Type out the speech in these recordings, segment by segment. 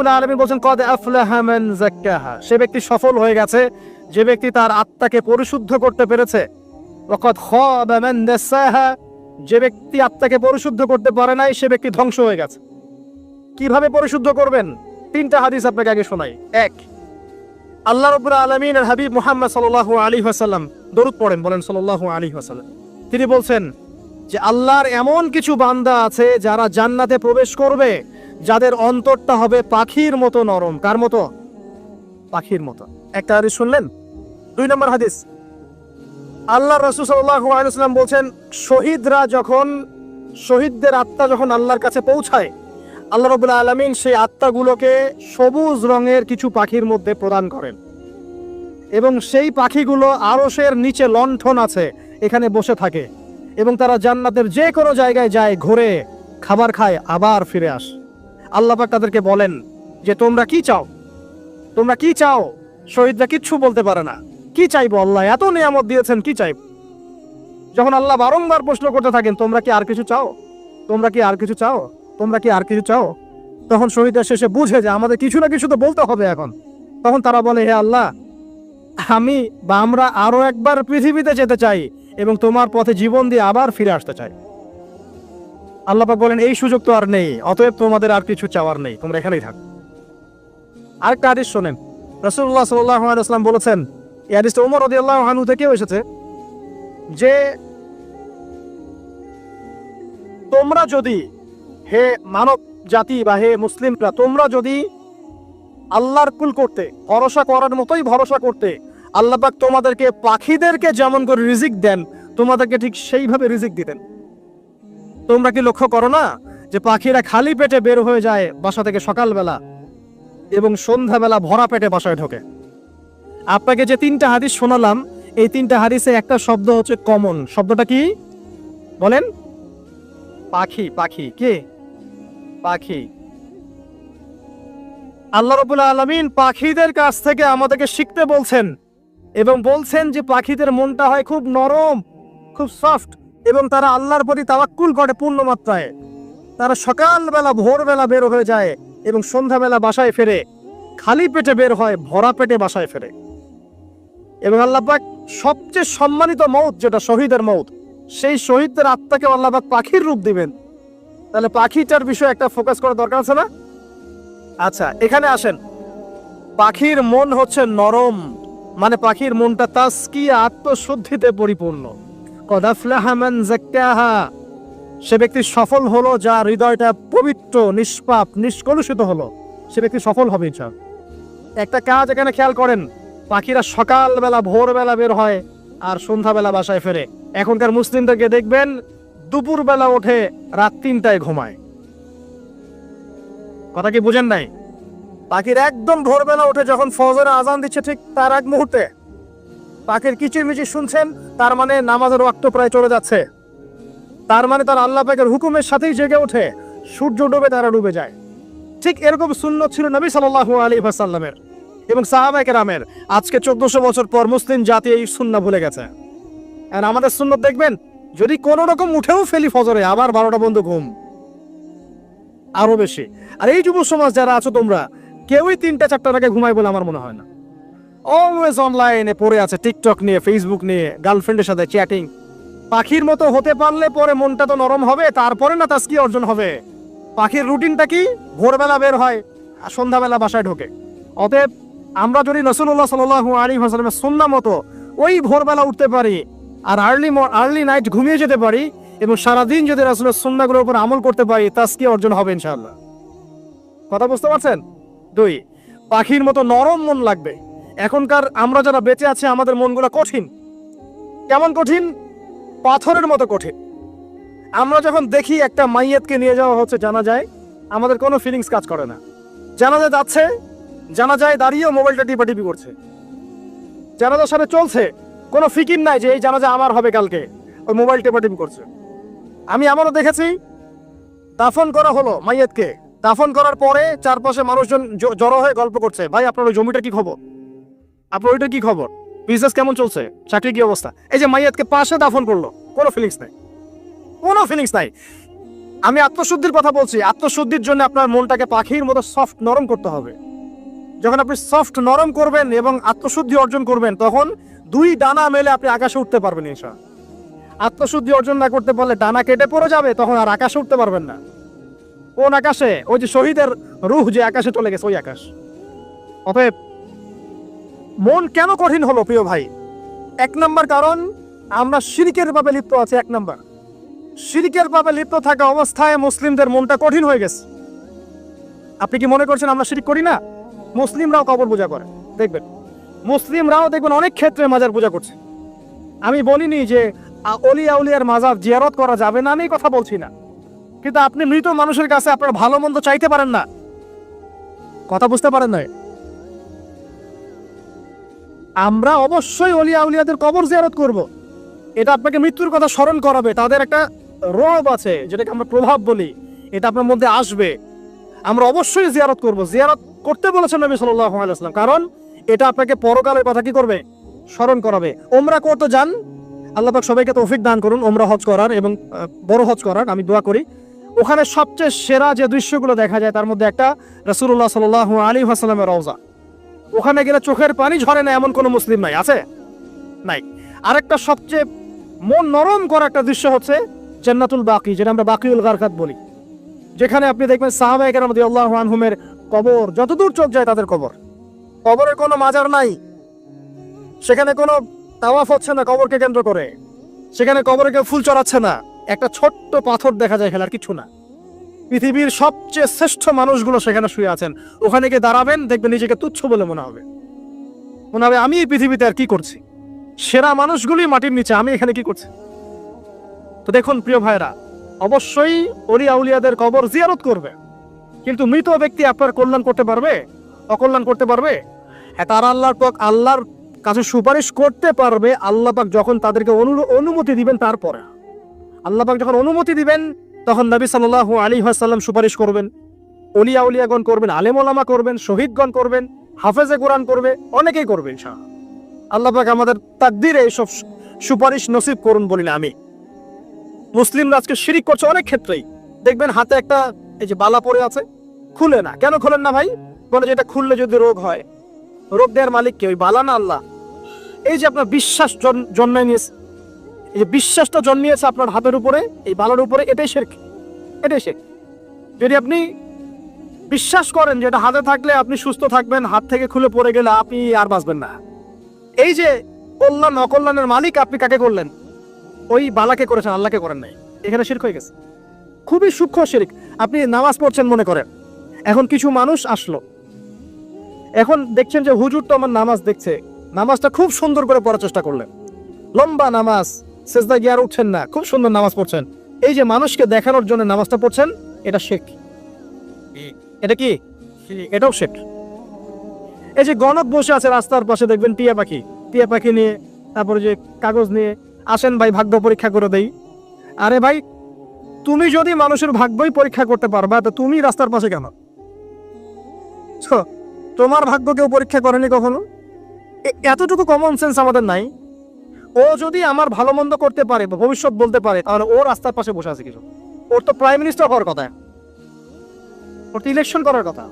রাব্বুল আলামিন বলেন কদ আফলাহা মান যাক্কাহা, সে ব্যক্তি সফল হয়ে গেছে যে ব্যক্তি তার আত্মাকে পরিশুদ্ধ করতে পেরেছে। ওয়া কদ খাবা মান দাসাহা, যে ব্যক্তি আত্মাকে পরিশুদ্ধ করতে পারে নাই সে ব্যক্তি ধ্বংস হয়ে গেছে। কিভাবে পরিশুদ্ধ করবেন? তিনটা হাদিস আপনাকে আগে শোনাই। এক, আল্লাহ রাব্বুল আলামিনের হাবিব মুহাম্মদ সাল্লাল্লাহু আলাইহি ওয়াসাল্লাম দরুদ পড়েন, বলেন সাল্লাল্লাহু আলাইহি ওয়াসাল্লাম। তিনি বলছেন যে আল্লাহর এমন কিছু বান্দা আছে যারা জান্নাতে প্রবেশ করবে যাদের অন্তরটা হবে পাখির মতো নরম। কার মতো? পাখির মতো। একটা হাদিস শুনলেন। 2 নম্বর হাদিস, আল্লাহ রাসূল সাল্লাল্লাহু আলাইহি ওয়াসাল্লাম বলছেন শহীদদের আত্মা যখন আল্লাহর কাছে পৌঁছায়, আল্লাহ রাব্বুল আলামিন সেই আত্মাগুলোকে সবুজ রঙের কিছু পাখির মধ্যে প্রদান করেন এবং সেই পাখিগুলো আরশের নিচে লণ্ঠন আছে এখানে বসে থাকে এবং তারা জান্নাতের যে কোনো জায়গায় যায়, ঘুরে খাবার খায়, আবার ফিরে আসে। আল্লাহ পাক তাদেরকে বলেন যে তোমরা কি চাও, তোমরা কি চাও? শহীদরা কিচ্ছু বলতে পারে না। কি চাইবো? আল্লাহ এত নিয়ামত দিয়েছেন, কি চাইব? যখন আল্লাহ বারংবার প্রশ্ন করতে থাকেন তোমরা কি আর কিছু চাও, তোমরা কি আর কিছু চাও, তোমরা কি আর কিছু চাও, তখন শহীদরা শেষে বুঝে যে আমাদের কিছু না কিছু তো বলতে হবে এখন। তখন তারা বলে হে আল্লাহ, আমরা আরো একবার পৃথিবীতে যেতে চাই এবং তোমার পথে জীবন দিয়ে আবার ফিরে আসতে চাই। আল্লাহ পাক বলেন এই সুযোগ তো আর নেই, অতএব তোমাদের আর কিছু চাওয়ার নেই, তোমরা এখানেই থাকো। আরেকটা হাদিস শোনেন। রাসূলুল্লাহ সাল্লাল্লাহু আলাইহি ওয়াসাল্লাম বলেছেন, এই হাদিসটা ওমর রাদিয়াল্লাহু আনহু থেকেও এসেছে, যে তোমরা যদি, হে মানব জাতি বা হে মুসলিমরা, তোমরা যদি আল্লাহর কুল করতে, ভরসা করার মতোই ভরসা করতে, আল্লাহ পাক তোমাদেরকে পাখিদেরকে যেমন করে রিজিক দেন তোমাদেরকে ঠিক সেইভাবে রিজিক দিতেন। তোমরা কি লক্ষ্য করো না যে পাখিরা খালি পেটে বের হয়ে যায় বাসা থেকে সকালবেলা এবং সন্ধ্যাবেলা ভরা পেটে বাসায় ঢোকে? আপনাকে যে 3টা হাদিস শোনালাম, এই 3টা হাদিসে একটা শব্দ হচ্ছে কমন। শব্দটা কি বলেন? পাখি। পাখি কে? পাখি। আল্লাহ রাব্বুল আলামিন পাখিদের কাছ থেকে আমাদেরকে শিখতে বলছেন এবং বলছেন যে পাখিদের মনটা হয় খুব নরম, খুব সফট এবং তারা আল্লাহর প্রতি তাওয়াক্কুল করে পূর্ণ মাত্রায়। তারা সকালবেলা ভোরবেলা বের হয়ে যায় এবং সন্ধ্যাবেলা বাসায় ফেরে, খালি পেটে বের হয়, ভরা পেটে বাসায় ফেরে। এবং আল্লাহ পাক সবচেয়ে সম্মানিত মওত যেটা শহীদের মওত, সেই শহীদদের আত্মাকে আল্লাহ পাক পাখির রূপ দিবেন। তাহলে পাখিটার বিষয়ে একটা ফোকাস করা দরকার আছে না? আচ্ছা, এখানে আসেন। পাখির মন হচ্ছে নরম, মানে পাখির মনটা তাসকিয়া, আত্মশুদ্ধিতে পরিপূর্ণ। কদ আফলাহা মান যাক্কাহা, সে ব্যক্তি সফল হলো যার হৃদয়টা পবিত্র, নিষ্পাপ, নিষ্কলুষিত হলো, সে ব্যক্তি সফল হবে ইনশাআল্লাহ। একটা কাজ এখানে খেয়াল করেন, পাখিরা সকালবেলা ভোরবেলা বের হয় আর সন্ধ্যাবেলা বাসায় ফেরে। এখনকার মুসলিমদেরকে দেখবেন দুপুরবেলা ওঠে, রাত 3টায় ঘুমায়। কথা কি বুঝেন নাই? পাখির একদম ভোরবেলা উঠে যখন ফজরের আজান দিচ্ছে ঠিক তার এক মুহূর্তে পাখির কিচিরমিচির শুনছেন, তার মানে নামাজের ওয়াক্ত প্রায় চলে যাচ্ছে, তার মানে তার আল্লাহ পাকের হুকুমের সাথেই জেগে ওঠে, সূর্য ডুবে তারা ডুবে যায়। ঠিক এরকম সুন্নত ছিল নবী সাল্লাল্লাহু আলাইহি ওয়াসাল্লামের এবং সাহাবায়ে কেরামের। আজকে 1400 বছর পর মুসলিম জাতি এই সুন্নাহ ভুলে গেছে। আর আমাদের সুন্নত দেখবেন, যদি কোনো রকম উঠেও ফেলি ফজরে, আবার 12টা বন্ধ ঘুম, আরো বেশি। আর এই যুব সমাজ যারা আছো তোমরা, কেউই 3টা-4টার আগে ঘুমায় বলে আমার মনে হয় না। অলওয়েজ অনলাইনে পড়ে আছে, টিকটক নিয়ে, ফেসবুক নিয়ে, গার্লফ্রেন্ডের সাথে চ্যাটিং। পাখির মতো হতে পারলে পরে মনটা তো নরম হবে, তারপরে না তাসকিয়া অর্জন হবে। পাখির রুটিনটা কি? ভোরবেলা বের হয় আর সন্ধ্যাবেলা বাসায় ঢোকে। অতএব আমরা যদি রাসূলুল্লাহ সাল্লাল্লাহু আলাইহি ওয়াসাল্লামের সুন্নাহ মতো ওই ভোরবেলা উঠতে পারি আর আর্লি নাইট ঘুমিয়ে যেতে পারি এবং সারাদিন যদি রাসূলের সুন্নাহগুলোর উপর আমল করতে পারি, তাসকিয়া অর্জন হবে ইনশাআল্লাহ। কথা বুঝতে পারছেন? 2, পাখির মতো নরম মন লাগবে। এখনকার আমরা যারা বেঁচে আছি আমাদের মনগুলো কঠিন। কেমন কঠিন? পাথরের মতো কঠিন। আমরা যখন দেখি একটা মাইয়াতকে নিয়ে যাওয়া হচ্ছে জানাজায়, আমাদের কোনো ফিলিংস কাজ করে না। জানাজায় যাচ্ছে, জানাজায় দাঁড়িয়েও মোবাইলটা টিপাটিপি করছে। জানাজার সাথে চলছে, কোনো ফিকির নাই যে এই জানাজা আমার হবে কালকে, ওই মোবাইল টিপাটিপি করছে। আমি এমনও দেখেছি, দাফন করা হলো মাইয়াতকে, দাফন করার পরে চারপাশে মানুষজন জড়ো হয়ে গল্প করছে, ভাই আপনার ওই জমিটা কি খবর, আপনার ওইটা কি খবর, বিজনেস কেমন চলছে, চাকরির কি অবস্থা। এই যে মাইয়াতকে পাশে দাফন করলো, কোনো ফিলিংস নাই, কোনো ফিলিংস নাই। আমি আত্মশুদ্ধির কথা বলছি। আত্মশুদ্ধির জন্য আপনার মনটাকে পাখির মতো সফট নরম করতে হবে। যখন আপনি সফট নরম করবেন এবং আত্মশুদ্ধি অর্জন করবেন, তখন দুই ডানা মেলে আপনি আকাশে উঠতে পারবেন ইনশাআল্লাহ। আত্মশুদ্ধি অর্জন না করতে পারলে ডানা কেটে পড়ে যাবে, তখন আর আকাশে উঠতে পারবেন না। কোন আকাশে? ওই যে শহীদের রূহ যে আকাশে চলে গেছে, ওই আকাশ। অতএব মন কেন কঠিন হলো প্রিয় ভাই? এক নম্বর কারণ, আমরা শিরকের পাপে লিপ্ত আছি। এক নম্বর, শিরকের পাপে লিপ্ত থাকা অবস্থায় মুসলিমদের মনটা কঠিন হয়ে গেছে। আপনি কি মনে করছেন আমরা শিরক করি না? মুসলিমরাও কবর পূজা করে, দেখবেন মুসলিমরাও দেখবেন অনেক ক্ষেত্রে মাজার পূজা করছে। আমি বলিনি যে অলিয়া উলিয়ার মাজার জিয়ারত করা যাবে না, আমি কথা বলছি না, কিন্তু আপনি মৃত মানুষের কাছে আপনার ভালো মন্দ চাইতে পারেন না। কথা বুঝতে পারেন না? আমরা অবশ্যই অলিয়া উলিয়াদের কবর জিয়ারত করব। এটা আপনাকে মৃত্যুর কথা স্মরণ করাবে, তাদের একটা রব আছে যেটাকে আমরা প্রভাব বলি, এটা আপনার মধ্যে আসবে। আমরা অবশ্যই জিয়ারত করব। জিয়ারত করতে বলেছেন নবী সাল্লাল্লাহু আলাইহি ওয়াসাল্লাম, কারণ এটা আপনাকে পরকালের কথা কি করবে? স্মরণ করাবে। ওমরা করতে যান, আল্লাহ পাক সবাইকে তৌফিক দান করুন ওমরা হজ করার এবং বড় হজ করার, আমি দোয়া করি। ওখানে সবচেয়ে সেরা যে দৃশ্যগুলো দেখা যায় তার মধ্যে একটা রাসূলুল্লাহ সাল্লাল্লাহু আলাইহি ওয়াসাল্লামের রওজা। ওখানে গেলে চোখের পানি ঝরে না এমন কোনো মুসলিম নাই, আছে? নাই। আরেকটা সবচেয়ে মন নরম করা একটা দৃশ্য হচ্ছে জান্নাতুল বাকি, যেটা আমরা বাকিউল গারকাত বলি, যেখানে আপনি দেখবেন সাহাবায়ে কেরাম রাদিয়াল্লাহু আনহুমের কবর, যতদূর চোখ যায় তাদের কবর। কবরের কোনো মাজার নাই, সেখানে কোনো তাওয়াফ হচ্ছে না কবরকে কেন্দ্র করে, সেখানে কবরে কেউ ফুল চড়াচ্ছে না, একটা ছোট্ট পাথর দেখা যায়, খেলার কিছু না। পৃথিবীর সবচেয়ে শ্রেষ্ঠ মানুষগুলো সেখানে শুয়ে আছেন। ওখানে গিয়ে দাঁড়াবেন, দেখবেন নিজেকে তুচ্ছ বলে মনে হবে আমি এই পৃথিবীতে আর কি করছি। সেরা মানুষগুলি মাটির নিচে, আমি এখানে কি করছি? তো দেখুন প্রিয় ভাইরা, অবশ্যই ওলিয়া উলিয়াদের কবর জিয়ারত করবে, কিন্তু মৃত ব্যক্তি আপনার কল্যাণ করতে পারবে? অকল্যাণ করতে পারবে? হ্যাঁ, তারা আল্লাহর কাছে সুপারিশ করতে পারবে আল্লাহ পাক যখন তাদেরকে অনুমতি দিবেন। তারপরে আল্লাহ পাক যখন অনুমতি দিবেন, তখন নবী সাল্লাল্লাহু আলাইহি ওয়াসাল্লাম সুপারিশ করবেন, ওলিয়া উলিয়াগণ করবেন, আলেম ওলামা করবেন, শহীদগণ করবেন, হাফেজে কোরআন করবে, অনেকেই করবে ইনশাআল্লাহ। আল্লাহ পাক আমাদের তাকদীরে এইসব সুপারিশ নসিব করুন বলি না আমি। মুসলিমরা আজকে শিরিক করছে অনেক ক্ষেত্রেই। দেখবেন হাতে একটা এই যে বালা পড়ে আছে, খুলে না। কেন খুলেন না ভাই? বলে যেটা খুললে যদি রোগ হয়, রোগ দেওয়ার মালিক কে? ওই বালা না আল্লাহ? এই যে আপনার বিশ্বাস জন্মায় নিয়েছে, এই যে বিশ্বাসটা জন্মিয়েছে আপনার হাতের উপরে, এই বালার উপরে, এটাই শিরক, এটাই শিরক। যদি আপনি বিশ্বাস করেন যে এটা হাতে থাকলে আপনি সুস্থ থাকবেন, হাত থেকে খুলে পড়ে গেলে আপনি আর বাঁচবেন না, এই যে কল্যাণ অকল্যাণের মালিক আপনি কাকে করলেন? ওই বালাকে করেছেন, আল্লাহকে করেন নাই। এখানে শিরক হয়ে গেছে, খুবই সূক্ষ্ম শিরক। আপনি নামাজ পড়ছেন মনে করেন, এখন কিছু মানুষ আসলো, এখন দেখছেন যে হুজুর তো আমার নামাজ দেখছে, নামাজটা খুব সুন্দর করে পড়ার চেষ্টা করলেন, লম্বা নামাজ, সেজদা গিয়ে আর উঠছেন না, খুব সুন্দর নামাজ পড়ছেন। এই যে মানুষকে দেখানোর জন্য নামাজটা পড়ছেন, এটা শিরক। এটা কি? এটাও শিরক। এই যে গণক বসে আছে রাস্তার পাশে, দেখবেন টিয়া পাখি নিয়ে, তারপরে যে কাগজ নিয়ে, আসেন ভাই ভাগ্য পরীক্ষা করে দেই। আরে ভাই, তুমি যদি মানুষের ভাগ্যই পরীক্ষা করতে পারবা, তো তুমি রাস্তার পাশে কেন? তোমার ভাগ্য কেউ পরীক্ষা করেনি কখনো? এতটুকু কমন সেন্স আমাদের নাই? ও যদি আমার ভালো মন্দ করতে পারে বা ভবিষ্যৎ বলতে পারে, তাহলে ও রাস্তার পাশে বসে আছে কিছু? ওর তো প্রাইম মিনিস্টার হওয়ার কথা, ওর তো ইলেকশন করার কথা।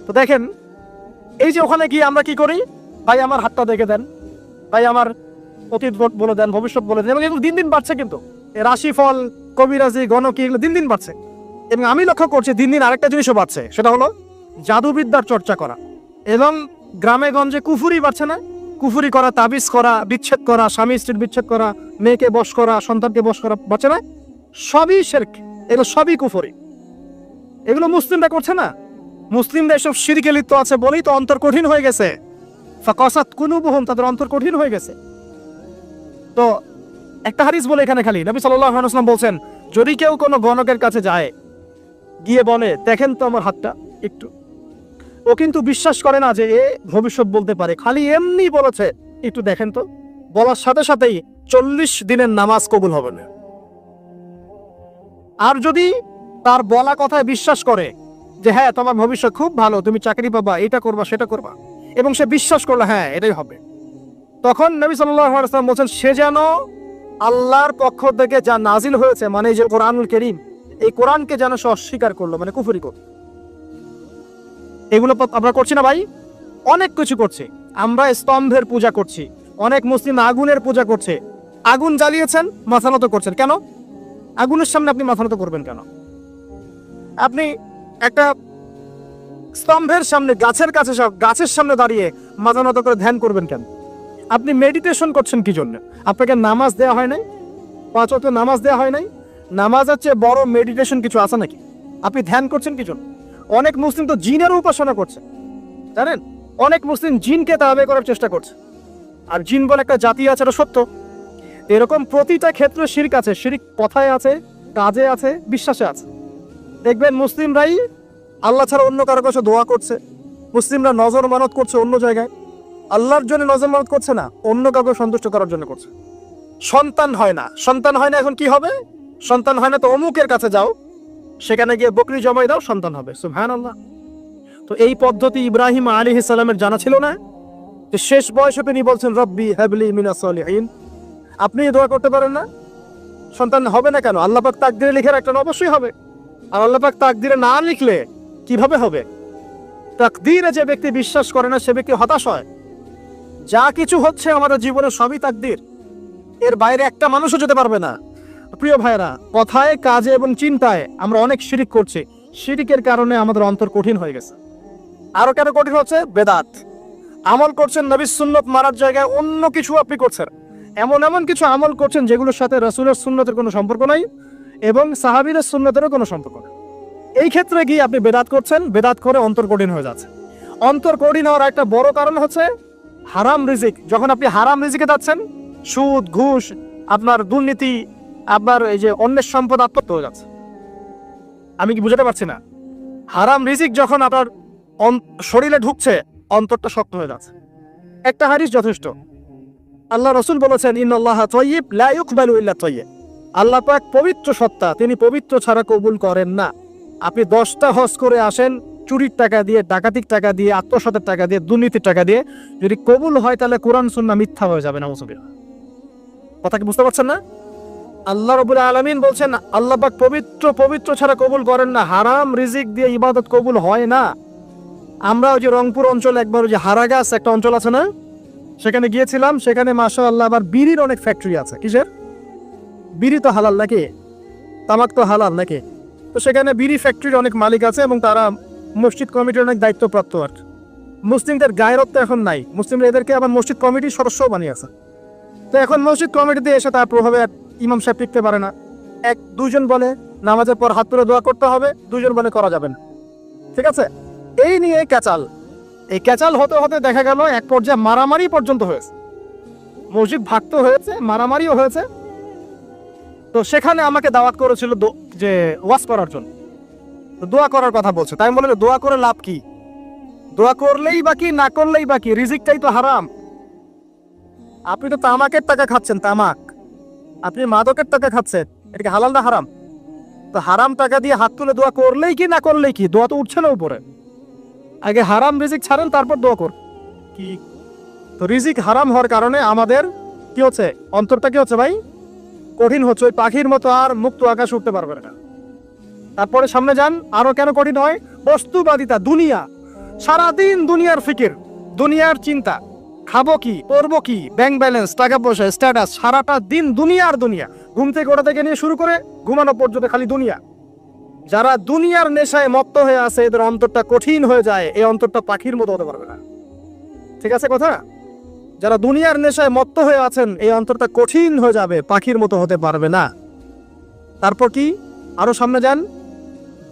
তো দেখেন, এই যে ওখানে গিয়ে আমরা কি করি? ভাই আমার হাতটা দেখে দেন, ভাই আমার অতীত বলে দেন, ভবিষ্যৎ বলে দেন, এবং এগুলো দিন দিন বাড়ছে। কিন্তু রাশিফল, কবিরাজি, গণকি, এগুলো দিন দিন বাড়ছে। এবং আমি লক্ষ্য করছি দিন দিন আরেকটা জিনিসও বাড়ছে, সেটা হলো জাদুবিদ্যার চর্চা করা। এবং গ্রামে গঞ্জে কুফুরি বাড়ছে না? কুফুরি করা, তাবিজ করা, বিচ্ছেদ করা, স্বামী স্ত্রীর বিচ্ছেদ করা, মেয়েকে বশ করা, সন্তানকে বশ করা বাড়ছে না? সবই শিরক, এগুলো সবই কুফুরি। এগুলো মুসলিমরা করছে না? মুসলিমরা এসব শিরকে লিপ্ত আছে বলেই তো অন্তর কঠিন হয়ে গেছে। ফাকাসাত কুলুবুহুম, তাদের অন্তর কঠিন হয়ে গেছে। তো একটা হাদিস বলে এখানে খালি, নবী সাল্লাল্লাহু আলাইহি ওয়াসাল্লাম বলছেন, যদি কেউ কোনো গণকের কাছে যায়, গিয়ে বলে দেখেন তো আমার হাতটা একটু, ও কিন্তু বিশ্বাস করে না যে এ ভবিষ্যৎ বলতে পারে, খালি এমনি বলেছে একটু দেখেন তো, বলার সাথে সাথেই 40 দিনের নামাজ কবুল হবে না। আর যদি তার বলা কথায় বিশ্বাস করে যে হ্যাঁ তোমার ভবিষ্যৎ খুব ভালো, তুমি চাকরি পাবা, এটা করবা সেটা করবা, এবং সে বিশ্বাস করলো হ্যাঁ এটাই হবে, তখন নবী সাল্লাল্লাহু আলাইহি ওয়াসাল্লাম বলছেন সে যেন আল্লাহর পক্ষ থেকে যা নাজিল হয়েছে, মানে যে কোরআনুল কারীম, এই কোরআনকে যেন সে অস্বীকার করলো, মানে কুফরি করলো। এগুলো আমরা করছি না ভাই? অনেক কিছু করছি। আমরা স্তম্ভের পূজা করছি, অনেক মুসলিম আগুনের পূজা করছে। আগুন জ্বালিয়েছেন, মাথা নত করছেন কেন? আগুনের সামনে আপনি মাথা নত করবেন কেন? আপনি একটা স্তম্ভের সামনে, গাছের কাছে, সব গাছের সামনে দাঁড়িয়ে মাথা নত করে ধ্যান করবেন কেন? আপনি মেডিটেশন করছেন কি জন্য? আপনাকে নামাজ দেওয়া হয় নাই? 5 ওয়াক্ত নামাজ দেওয়া হয় নাই? নামাজের চেয়ে বড় মেডিটেশন কিছু আছে নাকি? আপনি ধ্যান করছেন কি জন্য? অনেক মুসলিম তো জিনের উপাসনা করছে, জানেন? অনেক মুসলিম জিনকে তাবে করার চেষ্টা করছে। আর জিন বলে একটা জাতি আছে, এটা সত্য। এরকম প্রতিটা ক্ষেত্রে শিরক আছে। শিরক কথায় আছে, কাজে আছে, বিশ্বাসে আছে। দেখবেন মুসলিমরাই আল্লাহ ছাড়া অন্য কারো কাছে দোয়া করছে, মুসলিমরা নজর মানত করছে অন্য জায়গায়, আল্লাহর জন্য নজর মানত করছে না, অন্য কাউকে সন্তুষ্ট করার জন্য করছে। সন্তান হয় না, সন্তান হয় না, এখন কি হবে? সন্তান হয় না তো অমুকের কাছে যাও, সেখানে গিয়ে বকরি জমাই দাও, সন্তান হবে। সুবহানাল্লাহ। তো এই পদ্ধতি ইব্রাহিম আলাইহিস সালামের জানা ছিল না? যে শেষ বয়সে তিনি বলছেন রব্বি হাবলি মিনাস সালিহিন। আপনি দোয়া করতে পারেন না? সন্তান হবে না কেন? আল্লাহ পাক তাকদিরে লিখে রাখলেন, অবশ্যই হবে। আর আল্লাহ পাক তাকদিরে না লিখলে কিভাবে হবে? তাকদিরে যে ব্যক্তি বিশ্বাস করে না, সে ব্যক্তি হতাশ হয়। যা কিছু হচ্ছে আমাদের জীবনে সবই তাকদির, এর বাইরে একটা মানুষও যেতে পারবে না। প্রিয় ভাইরা, কথায়, কাজে এবং চিন্তায় আমরা অনেক শিরিক করছি। শিরিকের কারণে আমাদের অন্তর কঠিন হয়ে গেছে। আরো কেন কঠিন হচ্ছে? বেদাত। আমল করছেন নবীর সুন্নত মারার জায়গায় অন্য কিছু আপনি করছেন। এমন এমন কিছু আমল করছেন যেগুলোর সাথে রাসূলের সুন্নতের কোনো সম্পর্ক নাই এবং সাহাবীদের সুন্নতেরও কোনো সম্পর্ক নেই। এই ক্ষেত্রে গিয়ে আপনি বেদাত করছেন, বেদাত করে অন্তর কঠিন হয়ে যাচ্ছে। অন্তর কঠিন হওয়ার একটা বড় কারণ হচ্ছে হারাম রিজিক। যখন আপনি হারাম রিজিকে যাচ্ছেন, সুদ, ঘুষ, আপনার দুর্নীতি, আপনার এই যে অন্যের সম্পদ আত্মসাৎ হয়ে যাচ্ছে। আমি কি বুঝাতে পারছি না? হারাম রিজিক যখন আপনার শরীরে ঢুকছে, অন্তরটা শক্ত হয়ে যাচ্ছে। একটা হাদিস যথেষ্ট। আল্লাহ রাসূল বলেছেন, ইন্নাল্লাহা তাইয়্যিব লা ইউকবালু ইল্লা তাইয়্যিব। আল্লাহ পাক পবিত্র সত্তা, তিনি পবিত্র ছাড়া কবুল করেন না। আপনি 10টা হজ করে আসেন, চুরির টাকা দিয়ে, ডাকাতির টাকা দিয়ে, আত্মসাতের টাকা দিয়ে, দুর্নীতির টাকা দিয়ে, যদি কবুল হয় তাহলে কোরআন সুন্নাহ মিথ্যা হয়ে যাবে। নাউযুবিল্লাহ। কথা কি বুঝতে পারছেন না? আল্লাহ রাব্বুল আলামিন বলছেন, আল্লাহ পাক পবিত্র ছাড়া কবুল করেন না। হারাম রিজিক দিয়ে ইবাদত কবুল হয় না। আমরা ওই যে রংপুর অঞ্চলে একবার ওই যে হারাগাছ একটা অঞ্চল আছে না, সেখানে গিয়েছিলাম। সেখানে মাশাআল্লাহ আবার বিড়ির অনেক ফ্যাক্টরি আছে। কিসের? বিড়ি তো হালাল নাকি? তামাক তো হালাল নাকি? তো সেখানে বিড়ি ফ্যাক্টরির অনেক মালিক আছে এবং তারা মসজিদ কমিটির অনেক দায়িত্বপ্রাপ্ত। আর মুসলিমদের গায়রত তো এখন নাই, মুসলিমরা এদেরকে আবার মসজিদ কমিটির সদস্যও বানিয়েছে। তো এখন মসজিদ কমিটিতে এসে তার প্রভাবে ইমাম সাহেব টিকতে পারে না। দুজন বলে নামাজের পর হাত তুলে দোয়া করতে হবে, দুজন বলে করা যাবে না। ঠিক আছে? এই নিয়ে ক্যাচাল। এই ক্যাচাল হতে হতে দেখা গেল এক পর্যায়ে মারামারি পর্যন্ত হয়েছে। মসজিদ ভাগত হয়েছে, মারামারিও হয়েছে। তো সেখানে আমাকে দাওয়াত করেছিল যে ওয়াজ করার জন্য। তো দোয়া করার কথা বলছে। তাই আমি বললাম, দোয়া করে লাভ কি? দোয়া করলেই বা কি, না করলেই বা কি? রিজিকটাই তো হারাম। আপনি তো তামাকের টাকা খাচ্ছেন, তামাক। আপনি মাদকের টাকা খাচ্ছেন, এটা কি হালাল না হারাম? তো হারাম টাকা দিয়ে হাত তুলে দোয়া করলেই কি, না করলেই কি? দোয়া তো উঠছে না উপরে। আগে হারাম রিজিক ছাড়েন, তারপর দোয়া কর। কি? তো রিজিক হারাম হওয়ার কারণে আমাদের কি হচ্ছে? অন্তরটা কি হচ্ছে ভাই? কঠিন হচ্ছে। ওই পাখির মতো আর মুক্ত আকাশ উঠতে পারবে না। তারপরে সামনে যান, আরো কেন কঠিন হয়? বস্তুবাদিতা, দুনিয়া। সারাদিন দুনিয়ার ফিকির, দুনিয়ার চিন্তা। খাবো কি, পরবো কি, ব্যাংক ব্যালেন্স, টাকা পয়সা, স্ট্যাটাস, সারাটা দিন দুনিয়ার দুনিয়া। ঘুম থেকে ওঠা থেকে নিয়ে শুরু করে ঘুমানো পর্যন্ত খালি দুনিয়া। যারা দুনিয়ার নেশায় মত্ত হয়ে আছে, এদের অন্তরটা কঠিন হয়ে যায়। এই অন্তরটা পাখির মতো হতে পারবে না। ঠিক আছে কথা? যারা দুনিয়ার নেশায় মত্ত হয়ে আছেন, এই অন্তরটা কঠিন হয়ে যাবে, পাখির মতো হতে পারবে না। তারপর কি? আরো সামনে যান।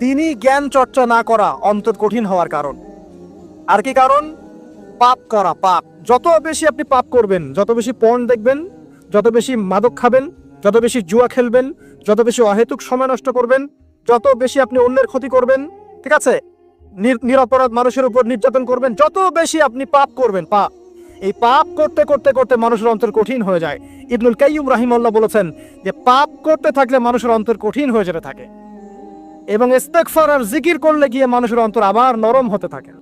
দিনই জ্ঞান চর্চা না করা অন্তর কঠিন হওয়ার কারণ। আর কি কারণ? পাপ করা, পাপ। যত বেশি আপনি পাপ করবেন, যত বেশি পর্ন দেখবেন, যত বেশি মাদক খাবেন, যত বেশি জুয়া খেলবেন, যত বেশি অহেতুক সময় নষ্ট করবেন, যত বেশি আপনি অন্যের ক্ষতি করবেন, ঠিক আছে, নিরপরাধ মানুষের উপর নির্যাতন করবেন, যত বেশি আপনি পাপ করবেন, পাপ, এই পাপ করতে করতে করতে মানুষের অন্তর কঠিন হয়ে যায়। ইবনুল কাইয়্যিম রাহিমাহুল্লাহ বলেছেন যে পাপ করতে থাকলে মানুষের অন্তর কঠিন হয়ে যেতে থাকে এবং ইস্তেগফার আর জিকির করলে গিয়ে মানুষের অন্তর আবার নরম হতে থাকে।